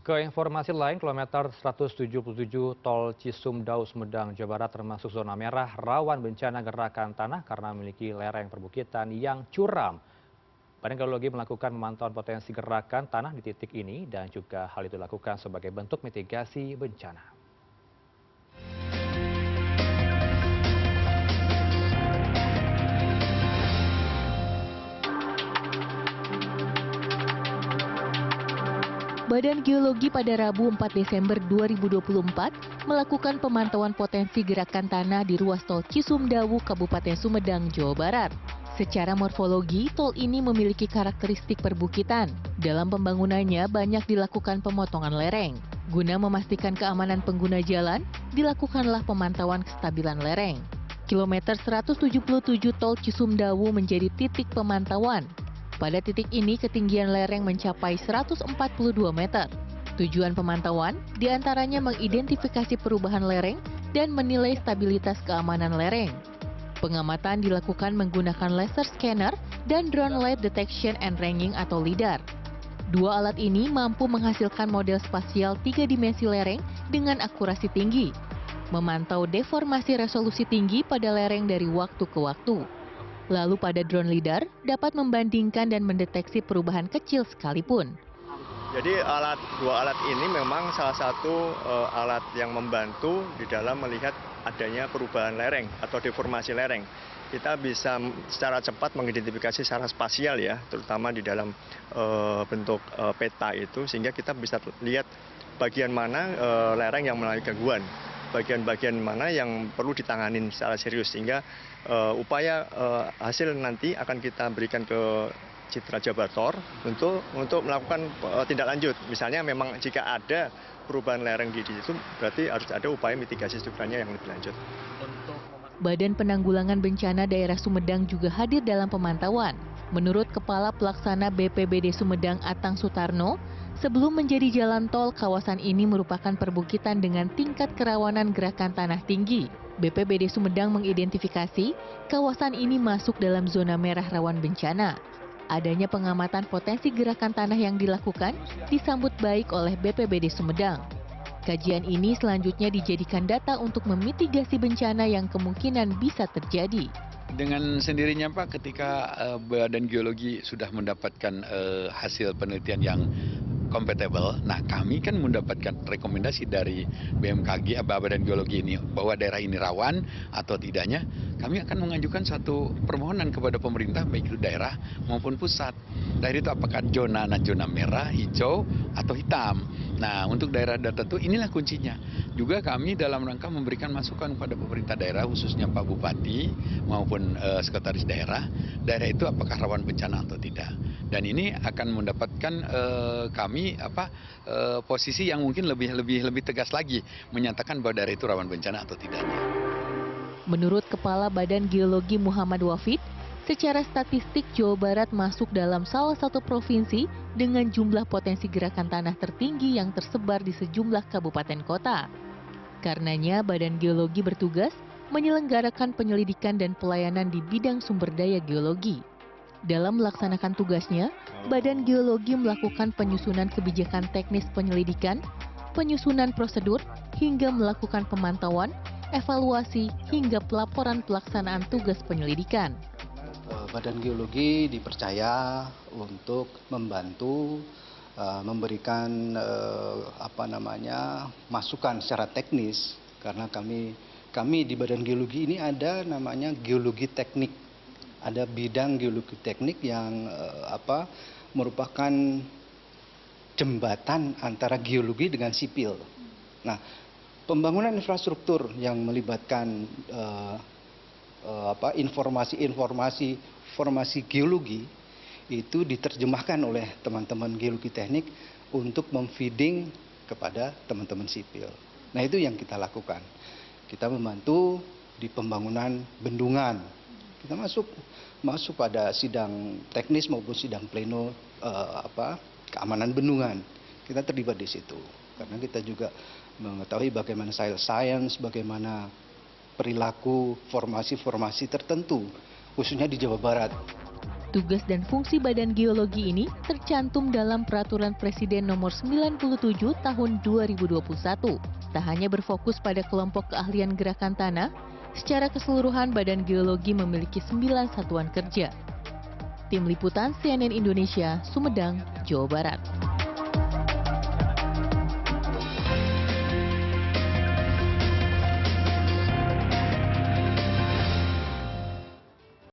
Ke informasi lain, kilometer 177 Tol Cisumdawu Sumedang, Jawa Barat termasuk zona merah rawan bencana gerakan tanah karena memiliki lereng perbukitan yang curam. Badan Geologi melakukan pemantauan potensi gerakan tanah di titik ini dan juga hal itu dilakukan sebagai bentuk mitigasi bencana. Badan Geologi pada Rabu 4 Desember 2024 melakukan pemantauan potensi gerakan tanah di ruas tol Cisumdawu, Kabupaten Sumedang, Jawa Barat. Secara morfologi, tol ini memiliki karakteristik perbukitan. Dalam pembangunannya banyak dilakukan pemotongan lereng. Guna memastikan keamanan pengguna jalan, dilakukanlah pemantauan kestabilan lereng. Kilometer 177 Tol Cisumdawu menjadi titik pemantauan. Pada titik ini ketinggian lereng mencapai 142 meter. Tujuan pemantauan diantaranya mengidentifikasi perubahan lereng dan menilai stabilitas keamanan lereng. Pengamatan dilakukan menggunakan laser scanner dan drone light detection and ranging atau LIDAR. Dua alat ini mampu menghasilkan model spasial 3 dimensi lereng dengan akurasi tinggi, memantau deformasi resolusi tinggi pada lereng dari waktu ke waktu. Lalu pada drone LIDAR dapat membandingkan dan mendeteksi perubahan kecil sekalipun. Jadi dua alat ini memang salah satu alat yang membantu di dalam melihat adanya perubahan lereng atau deformasi lereng. Kita bisa secara cepat mengidentifikasi secara spasial ya, terutama di dalam bentuk peta itu, sehingga kita bisa lihat bagian mana lereng yang mengalami gangguan, bagian-bagian mana yang perlu ditanganin secara serius, sehingga upaya hasil nanti akan kita berikan ke Citra Jabator untuk melakukan tindak lanjut. Misalnya memang jika ada perubahan lereng di situ, berarti harus ada upaya mitigasi strukturnya yang lebih lanjut. Badan Penanggulangan Bencana Daerah Sumedang juga hadir dalam pemantauan. Menurut Kepala Pelaksana BPBD Sumedang Atang Sutarno, sebelum menjadi jalan tol, kawasan ini merupakan perbukitan dengan tingkat kerawanan gerakan tanah tinggi. BPBD Sumedang mengidentifikasi kawasan ini masuk dalam zona merah rawan bencana. Adanya pengamatan potensi gerakan tanah yang dilakukan disambut baik oleh BPBD Sumedang. Kajian ini selanjutnya dijadikan data untuk memitigasi bencana yang kemungkinan bisa terjadi. Dengan sendirinya Pak, ketika Badan Geologi sudah mendapatkan hasil penelitian yang kompatibel, nah kami kan mendapatkan rekomendasi dari BMKG, Badan Geologi ini, bahwa daerah ini rawan atau tidaknya, kami akan mengajukan satu permohonan kepada pemerintah, baik itu daerah maupun pusat. Daerah itu apakah zona merah, hijau, atau hitam. Nah, untuk daerah tertentu inilah kuncinya. Juga kami dalam rangka memberikan masukan kepada pemerintah daerah, khususnya Pak Bupati maupun sekretaris daerah itu apakah rawan bencana atau tidak. Dan ini akan mendapatkan kami posisi yang mungkin lebih tegas lagi menyatakan bahwa daerah itu rawan bencana atau tidaknya. Menurut Kepala Badan Geologi Muhammad Wafid, secara statistik Jawa Barat masuk dalam salah satu provinsi dengan jumlah potensi gerakan tanah tertinggi yang tersebar di sejumlah kabupaten kota. Karenanya Badan Geologi bertugas menyelenggarakan penyelidikan dan pelayanan di bidang sumber daya geologi. Dalam melaksanakan tugasnya, Badan Geologi melakukan penyusunan kebijakan teknis penyelidikan, penyusunan prosedur, hingga melakukan pemantauan, evaluasi, hingga pelaporan pelaksanaan tugas penyelidikan. Badan Geologi dipercaya untuk membantu memberikan masukan secara teknis, karena kami di Badan Geologi ini ada namanya geologi teknik, ada bidang geologi teknik yang merupakan jembatan antara geologi dengan sipil. Nah, pembangunan infrastruktur yang melibatkan informasi geologi itu diterjemahkan oleh teman-teman geologi teknik untuk memfeeding kepada teman-teman sipil. Nah, itu yang kita lakukan. Kita membantu di pembangunan bendungan. Kita masuk pada sidang teknis maupun sidang pleno keamanan bendungan. Kita terlibat di situ karena kita juga mengetahui bagaimana soil science, bagaimana perilaku formasi-formasi tertentu, khususnya di Jawa Barat. Tugas dan fungsi Badan Geologi ini tercantum dalam Peraturan Presiden Nomor 97 Tahun 2021. Tak hanya berfokus pada kelompok keahlian gerakan tanah, secara keseluruhan Badan Geologi memiliki 9 satuan kerja. Tim Liputan CNN Indonesia, Sumedang, Jawa Barat.